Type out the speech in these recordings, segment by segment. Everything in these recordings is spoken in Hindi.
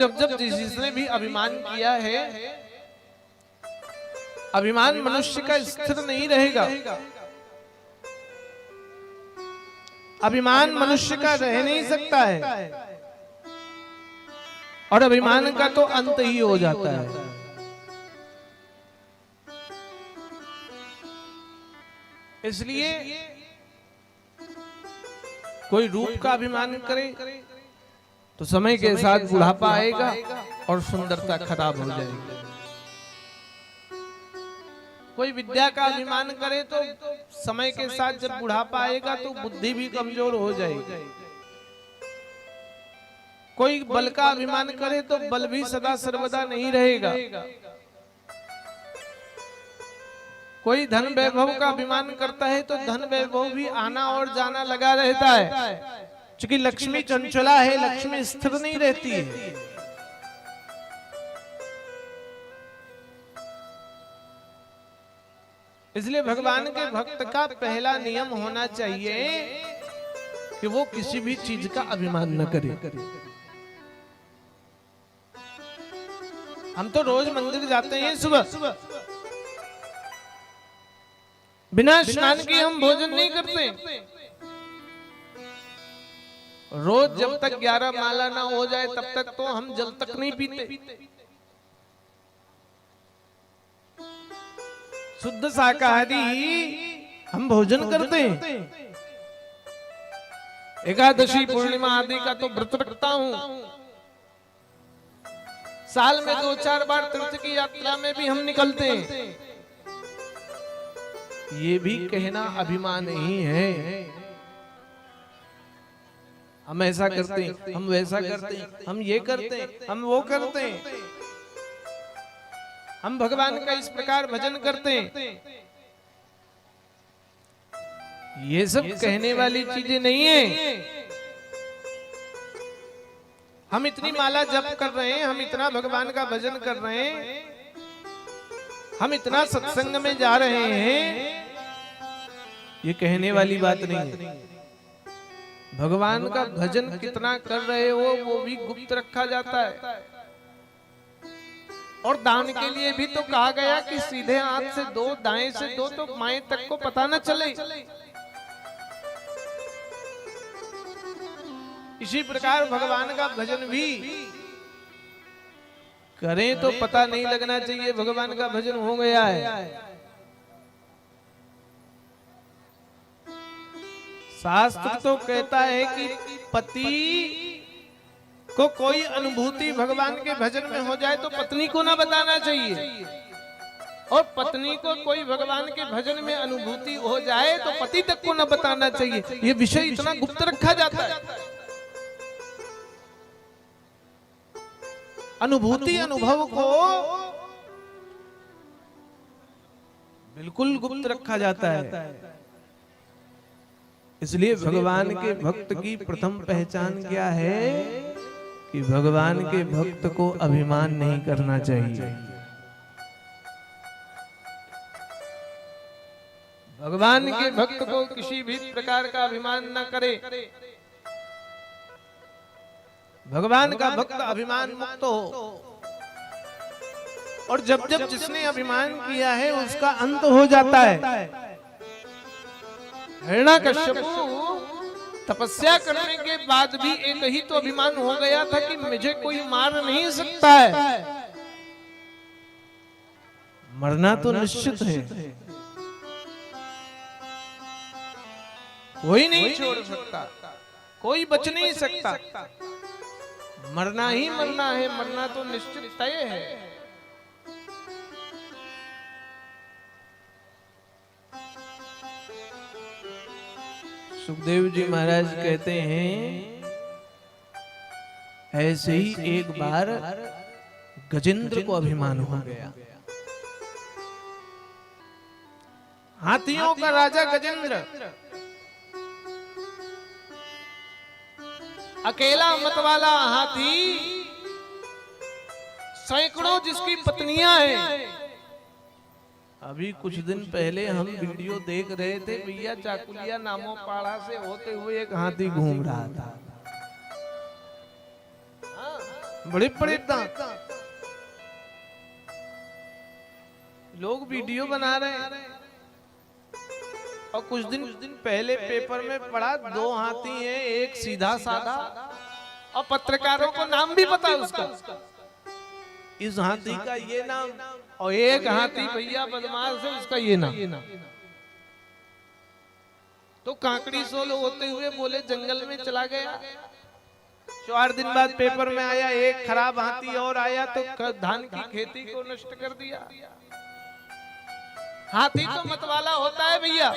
जब जब जिसने भी अभिमान किया है, अभिमान मनुष्य का स्थिर नहीं रहेगा। अभिमान मनुष्य का रह नहीं सकता है और अभिमान का तो अंत ही हो जाता है। इसलिए कोई रूप का अभिमान करे तो समय के साथ बुढ़ापा आएगा और सुंदरता खराब हो जाएगी। कोई विद्या का अभिमान करे तो समय के साथ जब बुढ़ापा आएगा तो बुद्धि भी कमजोर हो जाएगी। कोई बल का अभिमान करे तो बल भी सदा सर्वदा नहीं रहेगा। कोई धन वैभव का अभिमान करता है तो धन वैभव भी आना और जाना लगा रहता है, क्योंकि लक्ष्मी चंचला है, लक्ष्मी स्थिर नहीं रहती है। इसलिए भगवान के भक्त का पहला नियम होना चाहिए कि वो किसी भी चीज का अभिमान न करे। हम तो रोज मंदिर जाते हैं सुबह, बिना स्नान किए हम भोजन नहीं करते। रोज जब तक 11 माला ना हो जाए तब तक तो हम जल तक नहीं पीते। शुद्ध शाकाहारी हम भोजन करते हैं। एकादशी पूर्णिमा आदि का तो व्रत रखता हूं। साल में 2-4 बार तीर्थ की यात्रा में भी हम निकलते हैं। ये भी कहना अभिमान ही है। हम ऐसा करते हैं, हम वैसा करते हैं, हम ये करते हैं, हम वो करते हैं, हम भगवान का इस प्रकार भजन करते हैं। ये सब कहने वाली चीजें नहीं है। हम इतनी माला जप कर रहे हैं, हम इतना भगवान का भजन कर रहे हैं, हम इतना सत्संग में जा रहे हैं, ये कहने वाली बात नहीं है। भगवान का भजन कितना कर रहे हो वो भी गुप्त रखा जाता है। और दान के लिए भी तो कहा गया कि सीधे हाथ से दो, दाएं से दो, तो माएं तक को पता न चले। इसी प्रकार भगवान का भजन भी करें तो पता नहीं लगना चाहिए भगवान का भजन हो गया है। शास्त्र तो कहता है कि पति को कोई अनुभूति भगवान के भजन में हो जाए तो पत्नी को ना बताना चाहिए, और पत्नी को कोई भगवान के भजन में अनुभूति हो जाए तो पति तक को ना बताना चाहिए। ये विषय इतना गुप्त रखा जाता है। अनुभूति अनुभव को बिल्कुल गुप्त रखा जाता है। इसलिए भगवान के भक्त की प्रथम पहचान क्या है कि भगवान के भक्त को अभिमान नहीं करना चाहिए। भगवान के भक्त को किसी भी प्रकार का अभिमान न करे। भगवान का भक्त अभिमान मुक्त हो, और जब जब जिसने अभिमान किया है उसका अंत हो जाता है। हिरण्यकश्यप तपस्या करने के बाद भी एक ही तो अभिमान हो गया था कि मुझे कोई मार नहीं सकता है। मरना तो निश्चित है, कोई नहीं छोड़ सकता, कोई बच नहीं सकता। मरना ही मरना है, मरना तो निश्चित तय है। सुखदेव जी महाराज कहते हैं, ऐसे ही एक बार गजेंद्र को अभिमान हो गया। हाथियों का राजा गजेंद्र, अकेला मतवाला हाथी, सैकड़ों जिसकी पत्नियां हैं। अभी कुछ दिन पहले हम वीडियो देख रहे थे, भैया चाकुलिया नामो पाड़ा से होते हुए एक हाथी घूम रहा था। बड़े बड़े दांत। लोग वीडियो बना रहे हैं। और कुछ दिन पहले पेपर में पढ़ा, 2 हाथी हैं, एक सीधा साधा, और पत्रकारों को नाम भी पता है उसका। इस हाथी का ये नाम, और एक हाथी भैया बदमाश है, उसका ये नाम। तो काकड़ी सोल होते हुए बोले जंगल में चला गया। 4 दिन बाद पेपर में आया, एक खराब हाथी और आया तो धान की खेती को नष्ट कर दिया। हाथी तो मतवाला होता है भैया।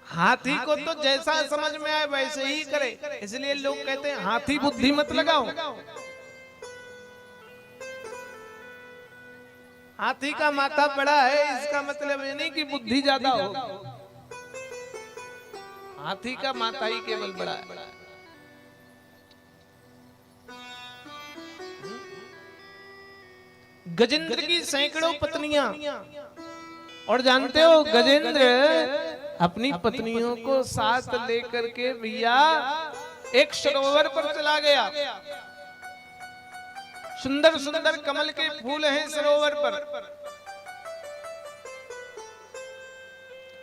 हाथी को तो जैसा समझ में आए वैसे ही करे। इसलिए लोग कहते हैं हाथी बुद्धि मत लगाओ। हाथी का माथा बड़ा है इसका मतलब ये नहीं कि बुद्धि ज्यादा हो। हाथी का माथा ही केवल बड़ा है। गजेंद्र की सैकड़ों पत्नियां, और जानते हो गजेंद्र अपनी पत्नियों को साथ लेकर के भैया एक सरोवर पर चला गया। सुंदर सुंदर कमल के फूल हैं सरोवर पर,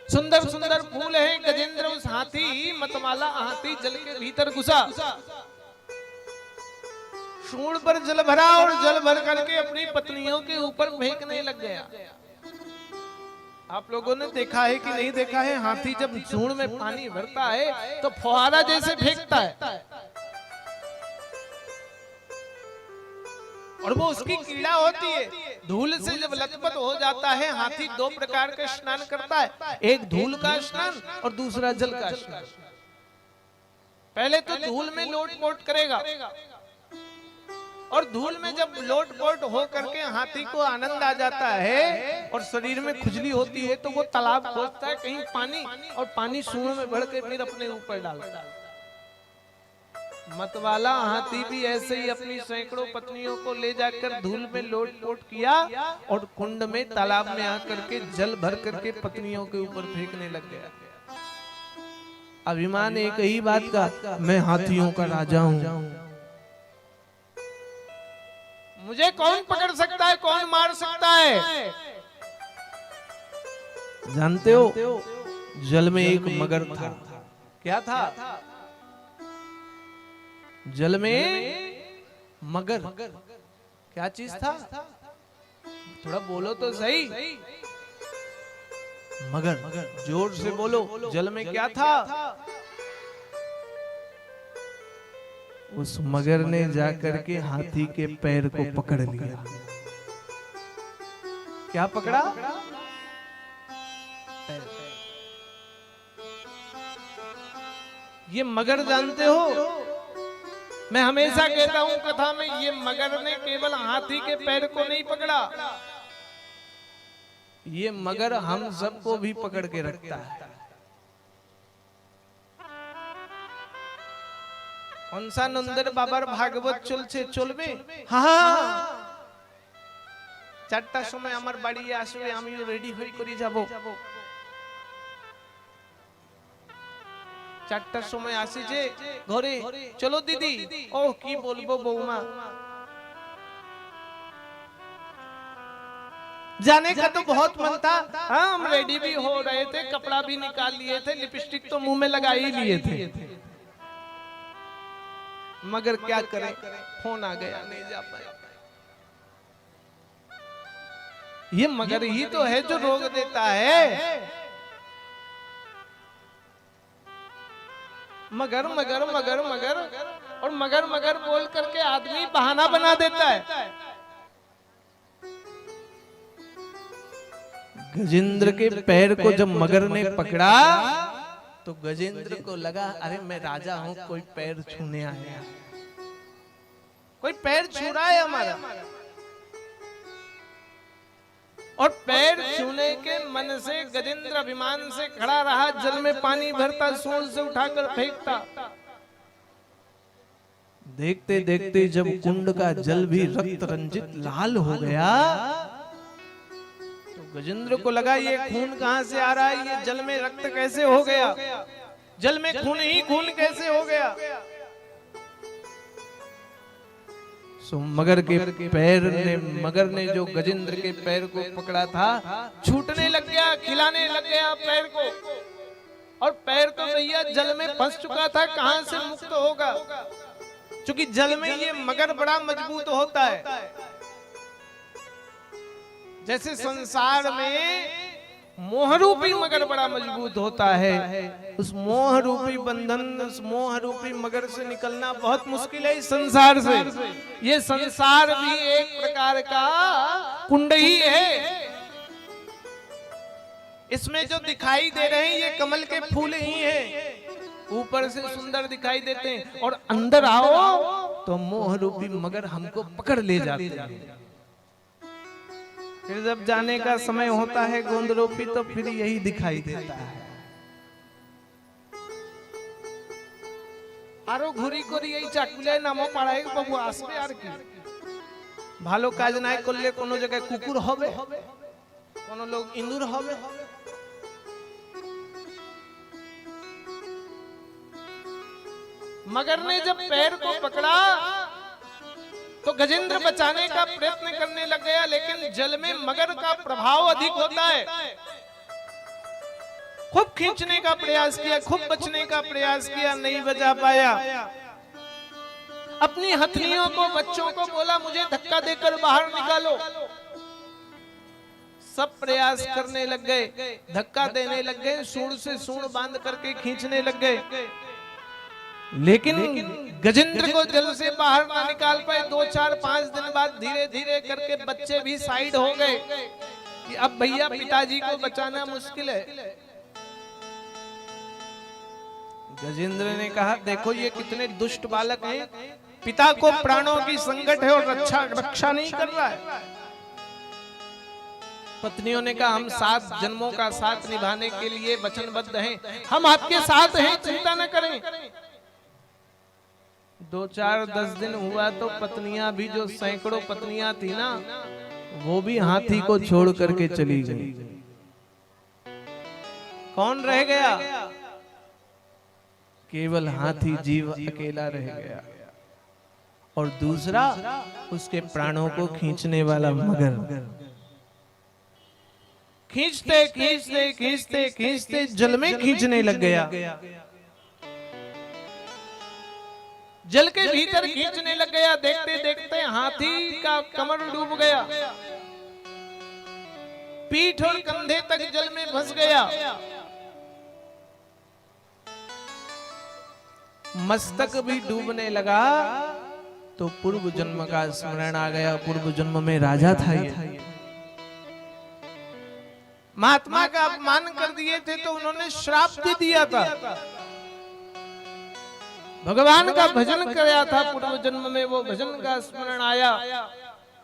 सुंदर सुंदर फूल हैं। गजेंद्र उस हाथी मतवाला हाथी जल के भीतर घुसा, सूंड पर जल भरा और जल भर करके अपनी पत्नियों के ऊपर फेंकने लग गया। आप लोगों ने देखा है कि नहीं देखा है, हाथी जब सूंड में पानी भरता है तो फुहारा जैसे फेंकता है, और वो उसकी कीड़ा होती है। धूल से जब लथपथ हो जाता है हाथी 2 प्रकार का स्नान करता है, एक धूल का स्नान और दूसरा जल का स्नान। पहले तो धूल में लोट-पोट करेगा, और धूल में जब लोट-पोट हो करके हाथी को आनंद आ जाता है और शरीर में खुजली होती है तो वो तालाब खोजता है कहीं पानी, और पानी सूंड में भर के फिर अपने ऊपर डालता है। मतवाला हाथी भी ऐसे ही अपनी सैकड़ों पत्नियों को ले जाकर धूल में लोट-पोट किया और कुंड में तालाब में आकर के जल भर करके पत्नियों के ऊपर फेंकने लग गया। अभिमान एक ही बात का, मैं हाथियों का राजा हूं, मुझे कौन पकड़ सकता है, कौन मार सकता है। जानते हो जल में एक मगर था। क्या था? जल में मगर। क्या चीज था? थोड़ा बोलो तो सही। मगर, जोर से बोलो। जल में क्या था? उस मगर ने जाकर के हाथी के पैर को पकड़ लिया। क्या पकड़ा? ये मगर जानते हो, मैं हमेशा कहता हूं कथा में, ये मगर ने केवल हाथी के पैर को नहीं पकड़ा, ये मगर हम सबको भी पकड़ के रखता है। कौनसा नंदर बाबार भागवत चलছে চলবে? হ্যাঁ, 4টার সময় আমার বাড়ি আসবে, আমিও রেডি হই করে যাব। 4টার সময় আসি যে ঘরে, চলো দিদি। ও কি বলবো বৌমা, जाने का तो बहुत मन था। हाँ, हम रेडी भी हो रहे थे, कपड़ा भी निकाल लिए थे, लिपस्टिक तो मुंह में लगा ही लिए थे, मगर क्या करें, फोन आ गया, नहीं जा पाए। ये मगर ही तो है जो रोक देता है। मगर मगर मगर मगर, और मगर मगर बोल करके आदमी बहाना बना देता है। गजेंद्र के पैर को जब मगर ने पकड़ा तो गजेंद्र को लगा, अरे मैं राजा हूं, कोई पैर छूने आया, कोई पैर छू रहा है हमारा। और पैर छूने के मन से गजेंद्र अभिमान से खड़ा रहा, जल में पानी भरता, सूंड से उठाकर फेंकता। देखते देखते जब कुंड का जल भी रक्त रंजित लाल हो गया तो गजेंद्र को लगा, ये खून कहां से आ रहा है, ये जल में रक्त कैसे हो गया, जल में खून ही खून कैसे हो गया। सो मगर के पैर ने, मगर ने जो गजेंद्र के पैर को पकड़ा था, छूटने लग गया, खिलाने लग गया पैर को। और पैर तो भैया जल में फंस चुका था, कहां से मुक्त होगा, क्योंकि जल में ये मगर बड़ा मजबूत होता है। जैसे संसार में मोहरूपी मगर बड़ा मजबूत होता है, उस मोहरूपी बंधन, उस मोहरूपी मगर से निकलना बहुत मुश्किल है इस संसार से। ये संसार भी एक प्रकार का कुंड ही है। इसमें जो दिखाई दे रहे हैं ये कमल के फूल ही हैं, ऊपर से सुंदर दिखाई देते हैं, और अंदर आओ तो मोहरूपी मगर हमको पकड़ ले जाते हैं। फिर जब जाने का समय होता है गोंदरोपी, तो फिर यही दिखाई देता है। आरो घुरी कोरी यही चाकुले नामो पढ़ाई बाबू आसबे আর কি ভালো কাজ নাই করলে কোনো জায়গায় কুকুর হবে, কোনো লোক ইঁদুর হবে। मगर ने जब पैर को पकड़ा तो गजेंद्र बचाने का प्रयत्न करने लग गया, लेकिन जल में मगर का प्रभाव अधिक होता है। खूब खींचने का प्रयास किया, खूब बचने का प्रयास किया, नहीं बचा पाया। अपनी हथनियों को, बच्चों को बोला मुझे धक्का देकर बाहर निकालो। सब प्रयास करने लग गए, धक्का देने लग गए, सूंड से सूंड बांध करके खींचने लग गए, लेकिन गजेंद्र को जल से बाहर ना निकाल पाए। 2, 4, 5 दिन बाद धीरे धीरे करके बच्चे भी साइड हो गए कि अब भैया पिताजी को बचाना मुश्किल है। गजेंद्र ने कहा देखो ये कितने दुष्ट बालक हैं, पिता को प्राणों की संकट है और रक्षा नहीं कर रहा है। पत्नियों ने कहा हम 7 जन्मों का साथ निभाने के लिए वचनबद्ध हैं, हम आपके साथ हैं, चिंता न करें। 2, 4, 10 दिन हुआ तो पत्नियां भी, जो सैकड़ों पत्नियां थी ना, वो भी हाथी को छोड़ करके चली गई। कौन रह गया? केवल हाथी जीव अकेला रह गया, और दूसरा उसके प्राणों को खींचने वाला मगर। खींचते खींचते खींचते खींचते जल में खींचने लग गया, जल के भीतर खींचने लग गया। देखते देखते हाथी का कमर डूब गया, पीठ और कंधे तक जल में फंस गया, मस्तक भी डूबने लगा। तो पूर्व जन्म का स्मरण आ गया, पूर्व जन्म में राजा था ये, महात्मा का अपमान कर दिए थे तो उन्होंने श्राप दे दिया था, भगवान का भजन किया था पूर्व जन्म में, वो भजन का स्मरण आया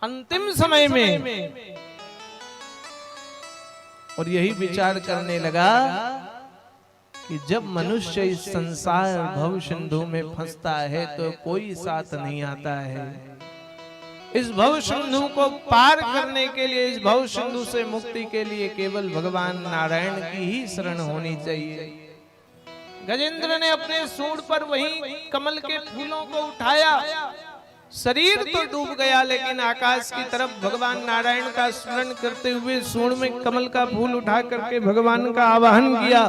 अंतिम समय में, और यही विचार करने लगा कि जब मनुष्य इस संसार भव सिंधु में फंसता है तो कोई साथ नहीं आता है। इस भव सिंधु को पार करने के लिए, इस भव सिंधु से मुक्ति के लिए केवल भगवान नारायण की ही शरण होनी चाहिए। गजेंद्र ने अपने सूंड पर वही कमल के फूलों को उठाया, शरीर तो डूब गया, लेकिन आकाश की तरफ भगवान नारायण का स्मरण करते हुए सूंड में कमल का फूल उठा करके भगवान का आवाहन किया,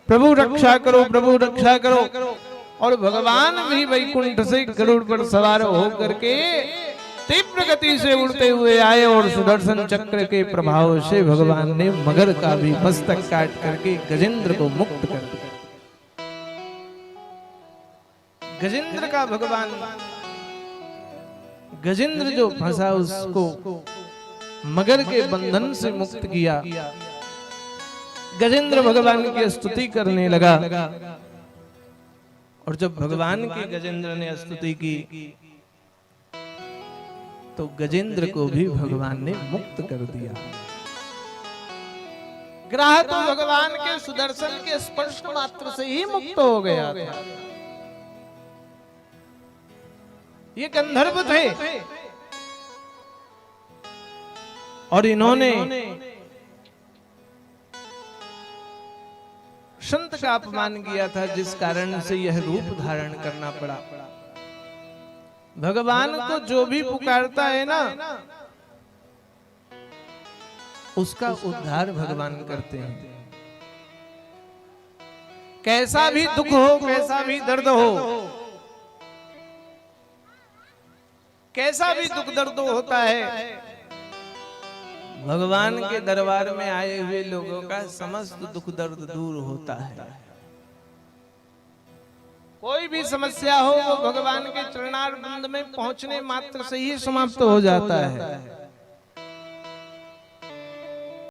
प्रभु रक्षा करो, प्रभु रक्षा करो। और भगवान भी वैकुंठ से गरुड़ पर सवार हो करके तीव्र गति से उड़ते हुए आए, और सुदर्शन चक्र के प्रभाव से भगवान ने मगर का भी मस्तक काट करके गजेंद्र को मुक्त कर दिया। गजेंद्र का भगवान, गजेंद्र जो फंसा उसको मगर के बंधन से मुक्त किया। गजेंद्र भगवान की स्तुति करने लगा, और जब भगवान की गजेंद्र ने स्तुति की तो गजेंद्र को भी भगवान ने मुक्त कर दिया। ग्रह तो भगवान के सुदर्शन के स्पर्श मात्र से ही मुक्त हो गया था। ये गंधर्व थे, और इन्होंने संत का अपमान किया था, जिस कारण से यह रूप धारण करना पड़ा। भगवान को जो भी पुकारता है ना, उसका उद्धार भगवान करते हैं। कैसा भी दुख हो, कैसा भी दर्द हो, कैसा भी दुख दर्द होता है, भगवान के दरबार में आए हुए लोगों का समस्त दुख दर्द दूर होता है। कोई भी समस्या हो वो भगवान के चरणारविंद में पहुंचने मात्र से ही समाप्त हो जाता है।